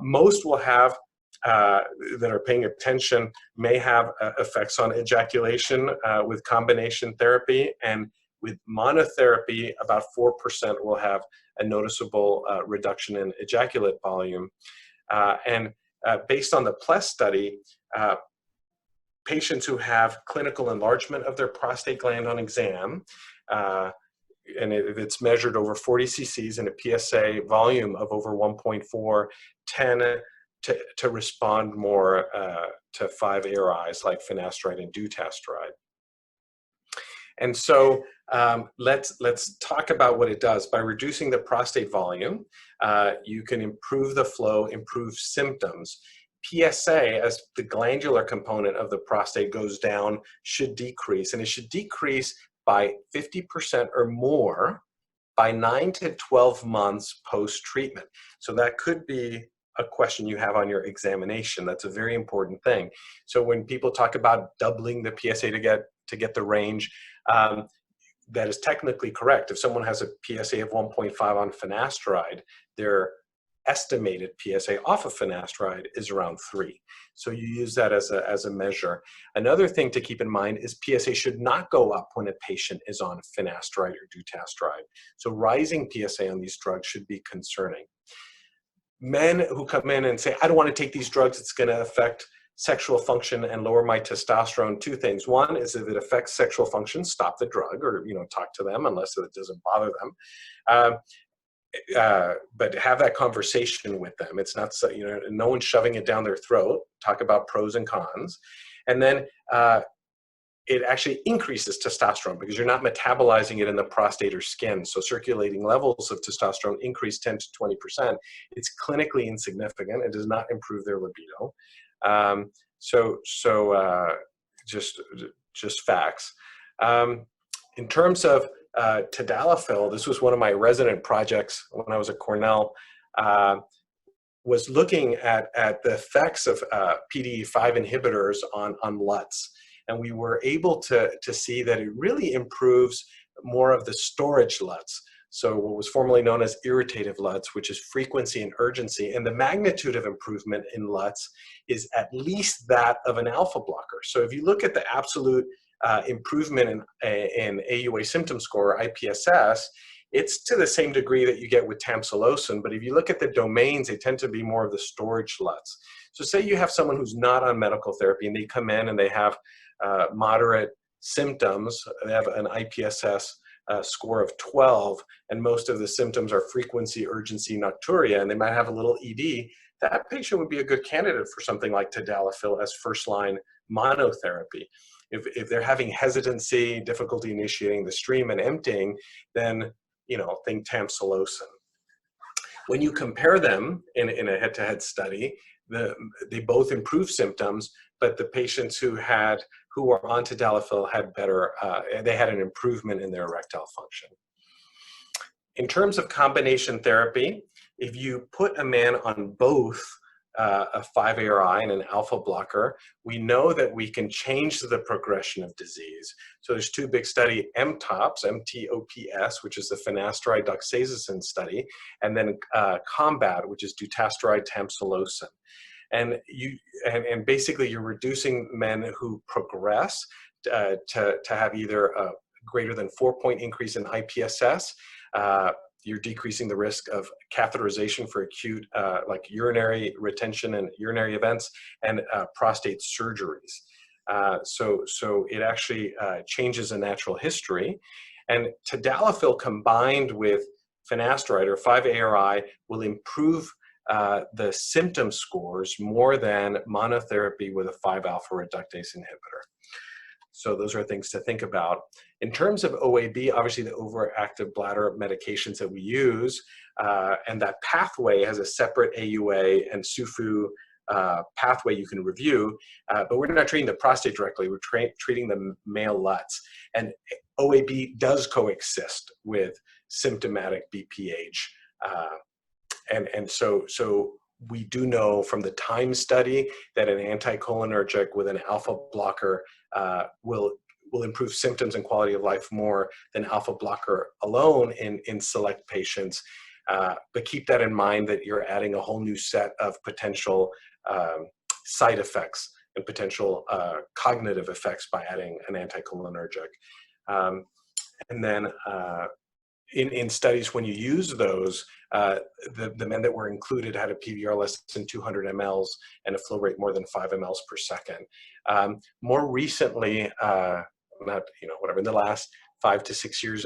Most will have, that are paying attention, may have effects on ejaculation with combination therapy, and with monotherapy, about 4% will have a noticeable reduction in ejaculate volume. Based on the PLES study, patients who have clinical enlargement of their prostate gland on exam, and it's measured over 40 cc's and a PSA volume of over 1.4, tend to respond more to 5-ARIs like finasteride and dutasteride. And so let's talk about what it does. By reducing the prostate volume, you can improve the flow, improve symptoms. PSA, as the glandular component of the prostate goes down, should decrease, and it should decrease by 50% or more by 9 to 12 months post-treatment. So that could be a question you have on your examination. That's a very important thing. So when people talk about doubling the PSA to get the range, that is technically correct. If someone has a PSA of 1.5 on finasteride, their estimated PSA off of finasteride is around 3. So you use that as a measure. Another thing to keep in mind is PSA should not go up when a patient is on finasteride or dutasteride. So rising PSA on these drugs should be concerning. Men who come in and say, I don't want to take these drugs, it's going to affect sexual function and lower my testosterone. 2 things. One is if it affects sexual function, stop the drug, or talk to them unless it doesn't bother them. But have that conversation with them. It's not so, no one's shoving it down their throat. Talk about pros and cons. And then it actually increases testosterone because you're not metabolizing it in the prostate or skin. So circulating levels of testosterone increase 10 to 20%. It's clinically insignificant. It does not improve their libido. Just facts. In terms of tadalafil, this was one of my resident projects when I was at Cornell, was looking at the effects of PDE5 inhibitors on LUTS. And we were able to see that it really improves more of the storage LUTS. So what was formerly known as irritative LUTS, which is frequency and urgency. And the magnitude of improvement in LUTS is at least that of an alpha blocker. So if you look at the absolute improvement in AUA symptom score, IPSS, it's to the same degree that you get with tamsulosin. But if you look at the domains, they tend to be more of the storage LUTS. So say you have someone who's not on medical therapy and they come in and they have moderate symptoms, they have an IPSS score of 12, and most of the symptoms are frequency, urgency, nocturia, and they might have a little ED, that patient would be a good candidate for something like tadalafil as first-line monotherapy. If they're having hesitancy, difficulty initiating the stream and emptying, then think tamsulosin. When you compare them in a head-to-head study, they both improve symptoms, but the patients who were on tadalafil had better, they had an improvement in their erectile function. In terms of combination therapy, if you put a man on both a 5-ARI and an alpha blocker, we know that we can change the progression of disease. So there's 2 big studies, MTOPS, M-T-O-P-S, which is the finasteride doxazosin study, and then COMBAT, which is dutasteride tamsulosin. And basically you're reducing men who progress to have either a greater than 4-point increase in IPSS. You're decreasing the risk of catheterization for acute like urinary retention and urinary events, and prostate surgeries. So it actually changes a natural history. And tadalafil combined with finasteride or 5-ARI will improve the symptom scores more than monotherapy with a 5-alpha reductase inhibitor. So those are things to think about. In terms of OAB, obviously the overactive bladder medications that we use, and that pathway has a separate AUA and SUFU pathway you can review, but we're not treating the prostate directly, we're treating the male LUTs. And OAB does coexist with symptomatic BPH. And so we do know from the TIME study that an anticholinergic with an alpha blocker will improve symptoms and quality of life more than alpha blocker alone in select patients. But keep that in mind, that you're adding a whole new set of potential side effects and potential cognitive effects by adding an anticholinergic. And then in studies, when you use those, the men that were included had a PVR less than 200 mLs and a flow rate more than 5 mLs per second. More recently, in the last 5 to 6 years,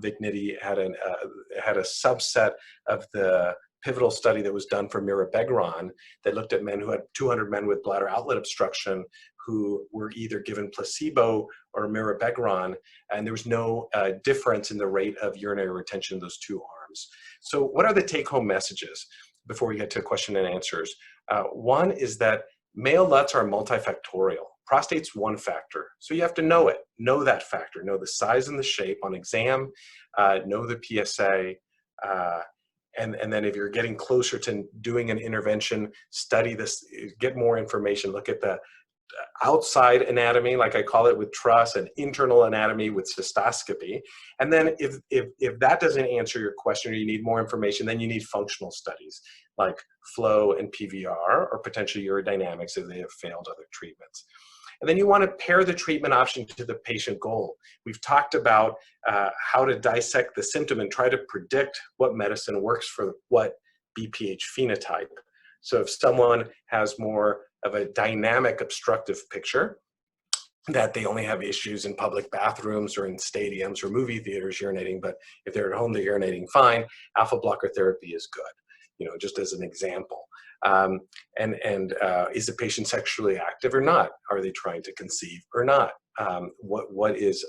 Vigniti had a subset of the pivotal study that was done for mirabegron that looked at men who had 200 men with bladder outlet obstruction who were either given placebo or mirabegron, and there was no difference in the rate of urinary retention in those two arms. So what are the take-home messages before we get to question and answers? One is that male LUTs are multifactorial. Prostate's one factor, so you have to know it. Know that factor. Know the size and the shape on exam. Know the PSA. And then if you're getting closer to doing an intervention, study this, get more information, look at the outside anatomy, like I call it with TRUS, and internal anatomy with cystoscopy. And then if that doesn't answer your question or you need more information, then you need functional studies like flow and PVR or potentially urodynamics if they have failed other treatments. And then you want to pair the treatment option to the patient goal. We've talked about how to dissect the symptom and try to predict what medicine works for what BPH phenotype. So if someone has more of a dynamic obstructive picture, that they only have issues in public bathrooms or in stadiums or movie theaters urinating, but if they're at home, they're urinating fine, alpha blocker therapy is good, just as an example. Is the patient sexually active or not? Are they trying to conceive or not? What is,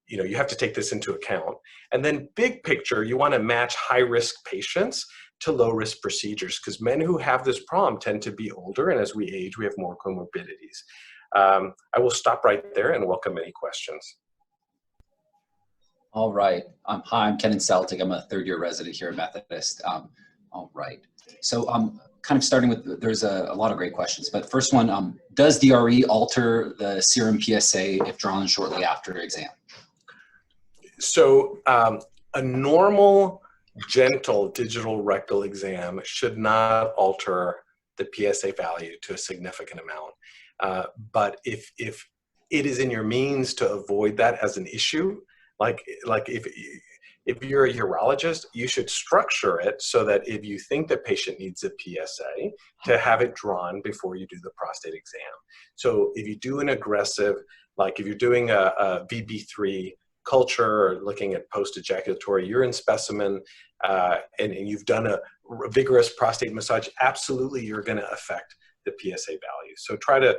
you have to take this into account. And then big picture, you want to match high-risk patients to low-risk procedures, because men who have this problem tend to be older, and as we age, we have more comorbidities. I will stop right there and welcome any questions. All right. Hi, I'm Kenan Celtik. I'm a third-year resident here at Methodist. All right. So kind of starting with, there's a lot of great questions, but first one, does DRE alter the serum PSA if drawn shortly after exam? So a normal, gentle digital rectal exam should not alter the PSA value to a significant amount. But if it is in your means to avoid that as an issue, like if you're a urologist, you should structure it so that if you think the patient needs a PSA, to have it drawn before you do the prostate exam. So if you do an aggressive, like if you're doing a VB3 culture or looking at post-ejaculatory urine specimen, and you've done a vigorous prostate massage, absolutely you're going to affect the PSA value. So try to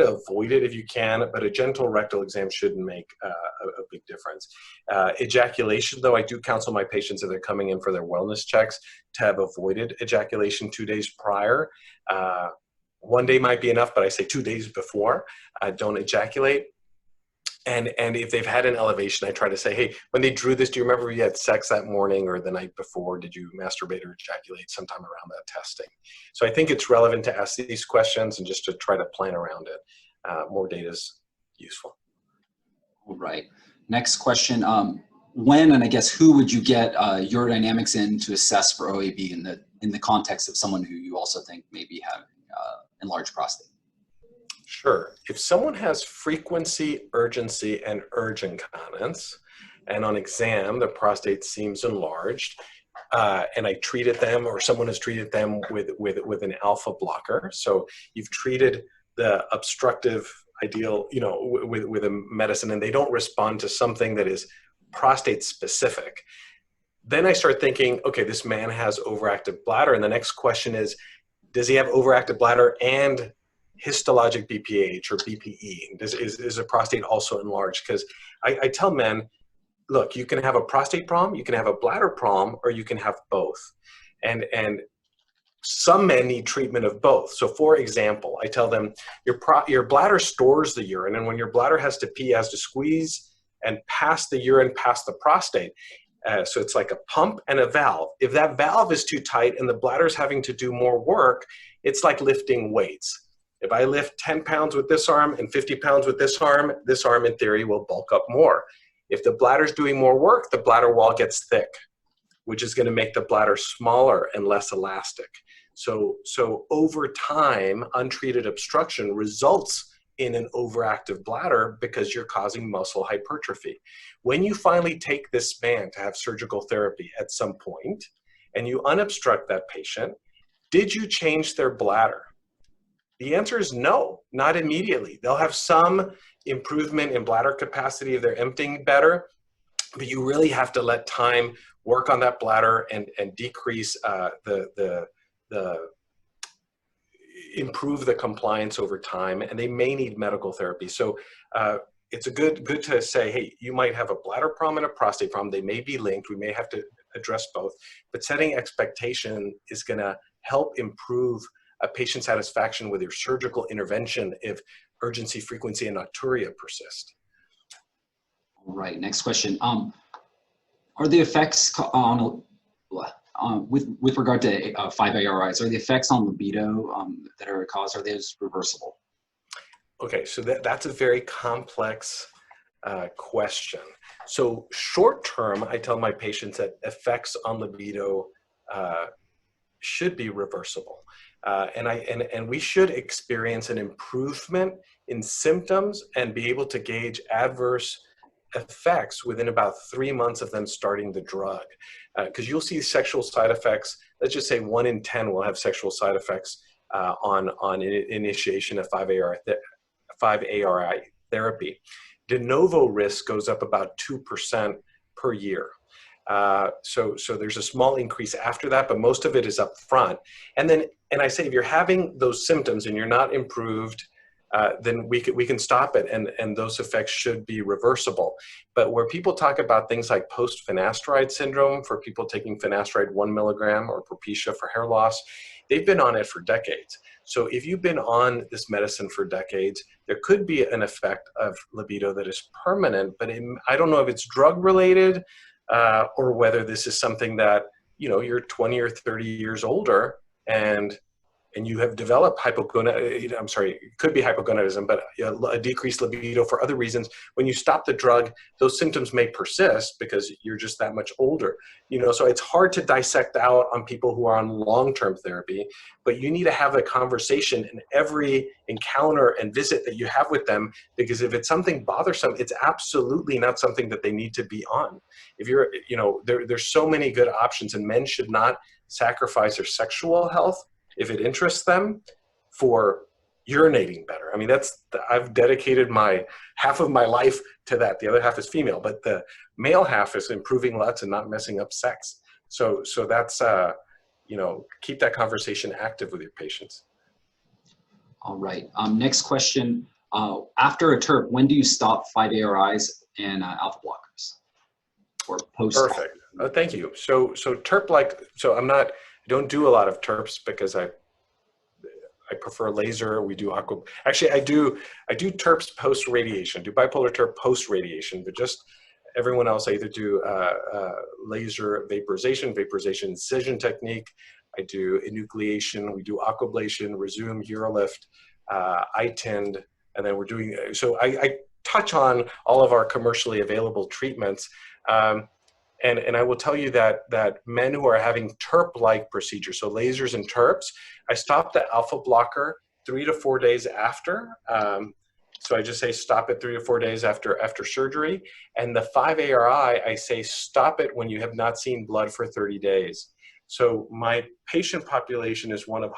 avoid it if you can, but a gentle rectal exam shouldn't make a big difference. Ejaculation, though, I do counsel my patients if they're coming in for their wellness checks to have avoided ejaculation 2 days prior. 1 day might be enough, but I say 2 days before, don't ejaculate. And if they've had an elevation, I try to say, hey, when they drew this, do you remember you had sex that morning or the night before? Did you masturbate or ejaculate sometime around that testing? So I think it's relevant to ask these questions and just to try to plan around it. More data is useful. All right. Next question. When and I guess who would you get urodynamics in to assess for OAB in the context of someone who you also think maybe have enlarged prostate? Sure. If someone has frequency, urgency, and urge incontinence, and on exam the prostate seems enlarged, and I treated them, or someone has treated them with an alpha blocker, so you've treated the obstructive ideal, with a medicine, and they don't respond to something that is prostate specific, then I start thinking, okay, this man has overactive bladder. And the next question is, does he have overactive bladder and histologic BPH or BPE? Is the prostate also enlarged? Because I tell men, look, you can have a prostate problem, you can have a bladder problem, or you can have both. And some men need treatment of both. So for example, I tell them your bladder stores the urine, and when your bladder has to pee, it has to squeeze and pass the urine past the prostate. So it's like a pump and a valve. If that valve is too tight and the bladder is having to do more work, it's like lifting weights. If I lift 10 pounds with this arm and 50 pounds with this arm in theory will bulk up more. If the bladder's doing more work, the bladder wall gets thick, which is going to make the bladder smaller and less elastic. So over time, untreated obstruction results in an overactive bladder because you're causing muscle hypertrophy. When you finally take this man to have surgical therapy at some point and you unobstruct that patient, did you change their bladder? The answer is no, not immediately. They'll have some improvement in bladder capacity if they're emptying better, but you really have to let time work on that bladder and decrease improve the compliance over time, and they may need medical therapy. So it's good to say, hey, you might have a bladder problem and a prostate problem. They may be linked. We may have to address both, but setting expectation is going to help improve patient satisfaction with your surgical intervention if urgency, frequency, and nocturia persist. All right, next question. Are the effects on with regard to 5-ARIs, are the effects on libido that are caused, are those reversible? Okay, so that's a very complex question. So short term, I tell my patients that effects on libido should be reversible. And we should experience an improvement in symptoms and be able to gauge adverse effects within about 3 months of them starting the drug. Because you'll see sexual side effects. Let's just say 1 in 10 will have sexual side effects on initiation of 5-ARI therapy. De novo risk goes up about 2% per year. So there's a small increase after that, but most of it is up front. And I say, if you're having those symptoms and you're not improved, then we can stop it, and those effects should be reversible. But where people talk about things like post-finasteride syndrome for people taking finasteride 1 milligram or Propecia for hair loss, they've been on it for decades. So if you've been on this medicine for decades, there could be an effect of libido that is permanent, but I don't know if it's drug related or whether this is something that, you're 20 or 30 years older and you have developed it could be hypogonadism, but a decreased libido for other reasons. When you stop the drug, those symptoms may persist because you're just that much older. So it's hard to dissect out on people who are on long-term therapy, but you need to have a conversation in every encounter and visit that you have with them, because if it's something bothersome, it's absolutely not something that they need to be on. If you're, there's so many good options, and men should not sacrifice their sexual health if it interests them for urinating better. I mean, I've dedicated half of my life to that. The other half is female, but the male half is improving LUTS and not messing up sex. So that's, keep that conversation active with your patients. All right, next question. After a TURP, when do you stop 5-ARIs and alpha blockers? Or post? Perfect. Thank you. So TURP, I don't do a lot of TURPs because I prefer laser. We do actually I do TURPs post radiation, do bipolar TURP post radiation, but just everyone else I either do laser vaporization incision technique. I do enucleation. We do aquablation, Resume, Urolift, iTind, and then we're doing. So I touch on all of our commercially available treatments. And I will tell you that men who are having TURP-like procedures, so lasers and TURPs, I stop the alpha blocker 3 to 4 days after. So I just say stop it 3 to 4 days after surgery. And the 5-ARI, I say stop it when you have not seen blood for 30 days. So my patient population is one of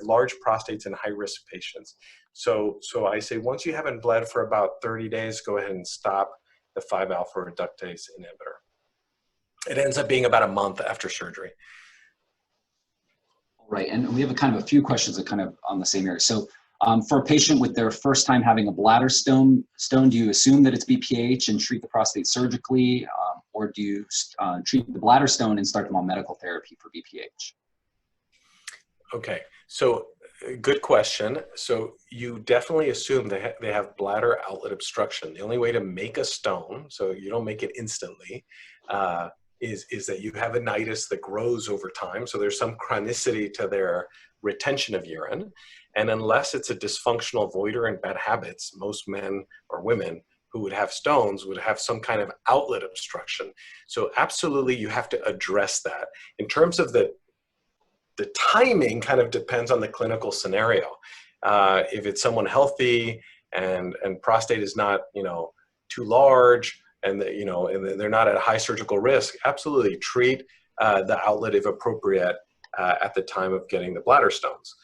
large prostates and high-risk patients. So I say once you haven't bled for about 30 days, go ahead and stop the 5-alpha reductase inhibitor. It ends up being about a month after surgery. Right, and we have a kind of a few questions that kind of on the same area. So for a patient with their first time having a bladder stone, do you assume that it's BPH and treat the prostate surgically, or do you treat the bladder stone and start them on medical therapy for BPH? Okay, so good question. So you definitely assume they have bladder outlet obstruction. The only way to make a stone, so you don't make it instantly, is that you have a nidus that grows over time. So there's some chronicity to their retention of urine. And unless it's a dysfunctional voider and bad habits, most men or women who would have stones would have some kind of outlet obstruction. So absolutely you have to address that. In terms of the timing kind of depends on the clinical scenario. If it's someone healthy and prostate is not, too large, and and they're not at high surgical risk, absolutely treat the outlet if appropriate at the time of getting the bladder stones.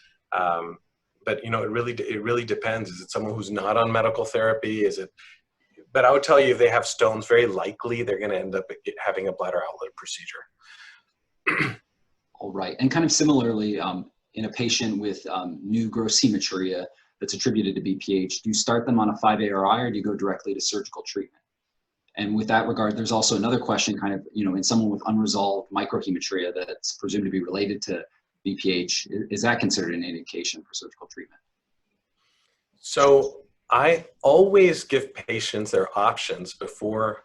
But it really depends. Is it someone who's not on medical therapy? But I would tell you, if they have stones, very likely they're going to end up having a bladder outlet procedure. All right, and kind of similarly, in a patient with new gross hematuria that's attributed to BPH, do you start them on a 5-ARI or do you go directly to surgical treatment? And with that regard, there's also another question kind of, in someone with unresolved microhematuria that's presumed to be related to BPH, is that considered an indication for surgical treatment? So I always give patients their options before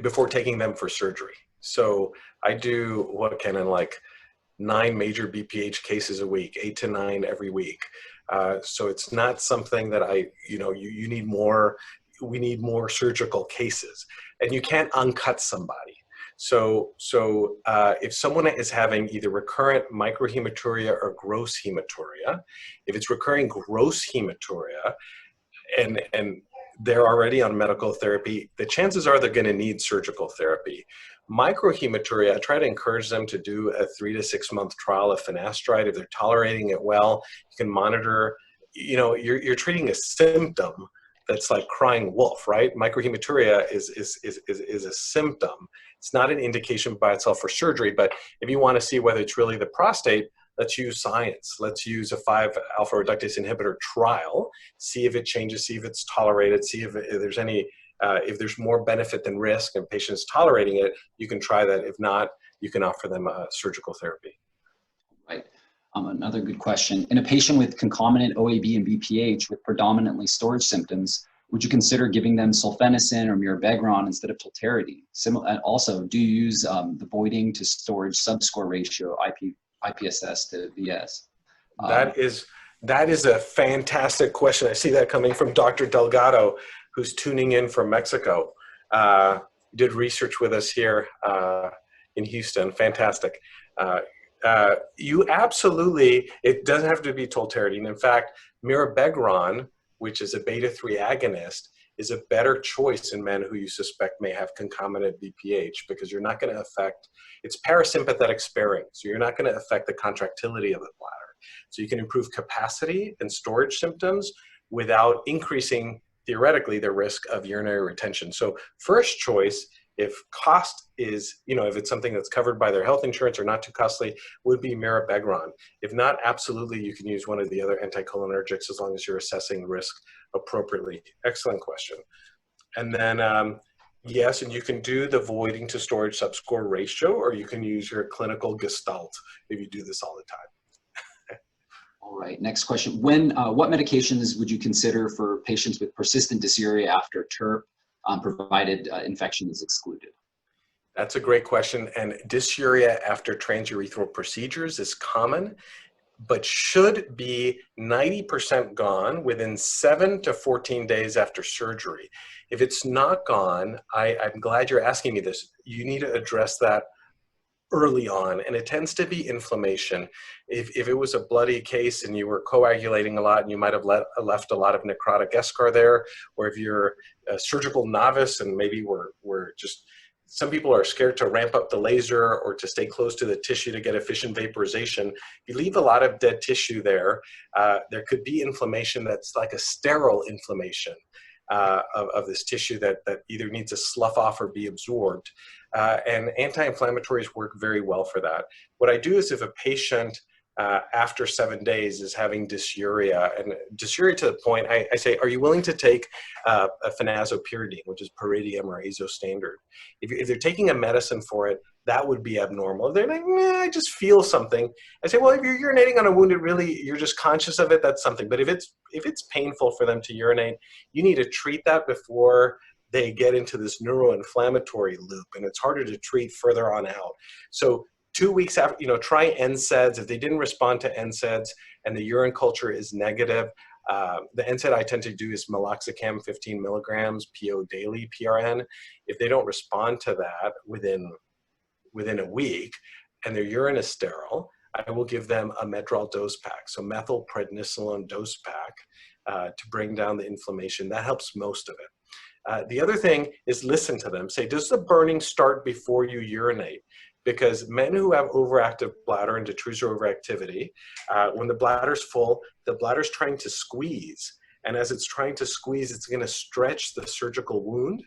before taking them for surgery. So I do what Kenan, like 9 major BPH cases a week, 8 to 9 every week. So it's not something that you need more. We need more surgical cases, and you can't uncut somebody. So if someone is having either recurrent microhematuria or gross hematuria, if it's recurring gross hematuria and they're already on medical therapy, the chances are they're going to need surgical therapy. Microhematuria, I try to encourage them to do a 3 to 6 month trial of finasteride. If they're tolerating it well, you can monitor. You're treating a symptom that's like crying wolf, right? Microhematuria is a symptom. It's not an indication by itself for surgery, but if you want to see whether it's really the prostate, let's use science. Let's use a 5-alpha reductase inhibitor trial, see if it changes, see if it's tolerated, see if there's any, if there's more benefit than risk and patients tolerating it, you can try that. If not, you can offer them surgical therapy. Right. Another good question. In a patient with concomitant OAB and BPH with predominantly storage symptoms, would you consider giving them sulfenicin or mirabegron instead of tolterodine? And also, do you use the voiding to storage subscore ratio, IPSS to VS? That is a fantastic question. I see that coming from Dr. Delgado, who's tuning in from Mexico. Did research with us here in Houston. Fantastic. You absolutely, it doesn't have to be tolterodine. In fact, mirabegron, which is a beta-3 agonist, is a better choice in men who you suspect may have concomitant BPH, because you're not going to affect, it's parasympathetic sparing, so you're not going to affect the contractility of the bladder. So you can improve capacity and storage symptoms without increasing, theoretically, the risk of urinary retention. So first choice, if cost is, if it's something that's covered by their health insurance or not too costly, would be mirabegron. If not, absolutely, you can use one of the other anticholinergics as long as you're assessing risk appropriately. Excellent question. And then, yes, and you can do the voiding to storage subscore ratio, or you can use your clinical gestalt if you do this all the time. All right, next question. What medications would you consider for patients with persistent dysuria after TURP, provided infection is excluded? That's a great question. And dysuria after transurethral procedures is common, but should be 90% gone within 7 to 14 days after surgery. If it's not gone, I'm glad you're asking me this. You need to address that early on, and it tends to be inflammation. If it was a bloody case and you were coagulating a lot and you might have left a lot of necrotic eschar there, or if you're a surgical novice and maybe we're just, some people are scared to ramp up the laser or to stay close to the tissue to get efficient vaporization. If you leave a lot of dead tissue there, there could be inflammation that's like a sterile inflammation. of this tissue that either needs to slough off or be absorbed. And anti-inflammatories work very well for that. What I do is if a patient after 7 days is having dysuria, and dysuria to the point, I say, are you willing to take a phenazopyridine, which is pyridium or azostandard? If they're taking a medicine for it, that would be abnormal. If they're like, I just feel something. I say, well, if you're urinating on a wound, you're just conscious of it, that's something. But if it's painful for them to urinate, you need to treat that before they get into this neuroinflammatory loop, and it's harder to treat further on out. So 2 weeks after, try NSAIDs. If they didn't respond to NSAIDs and the urine culture is negative, the NSAID I tend to do is meloxicam 15 milligrams, PO daily, PRN. If they don't respond to that within a week and their urine is sterile, I will give them a Medrol dose pack, so methylprednisolone dose pack to bring down the inflammation. That helps most of it. The other thing is listen to them. Say, does the burning start before you urinate? Because men who have overactive bladder and detrusor overactivity, when the bladder's full, the bladder's trying to squeeze. And as it's trying to squeeze, it's going to stretch the surgical wound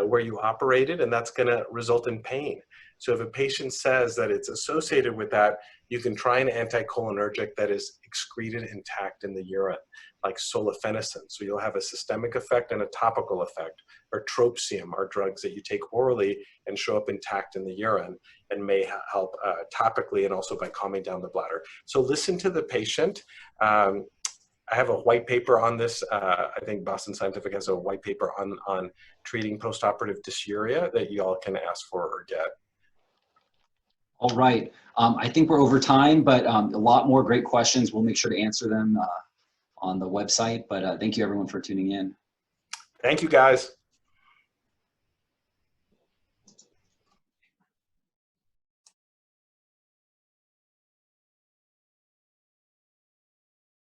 where you operated, and that's going to result in pain. So if a patient says that it's associated with that, you can try an anticholinergic that is excreted intact in the urine, like solifenacin. So you'll have a systemic effect and a topical effect. Or trospium are drugs that you take orally and show up intact in the urine and may help topically and also by calming down the bladder. So listen to the patient. I have a white paper on this. I think Boston Scientific has a white paper on treating postoperative dysuria that you all can ask for or get. All right. I think we're over time, but a lot more great questions. We'll make sure to answer them on the website. But thank you, everyone, for tuning in. Thank you, guys.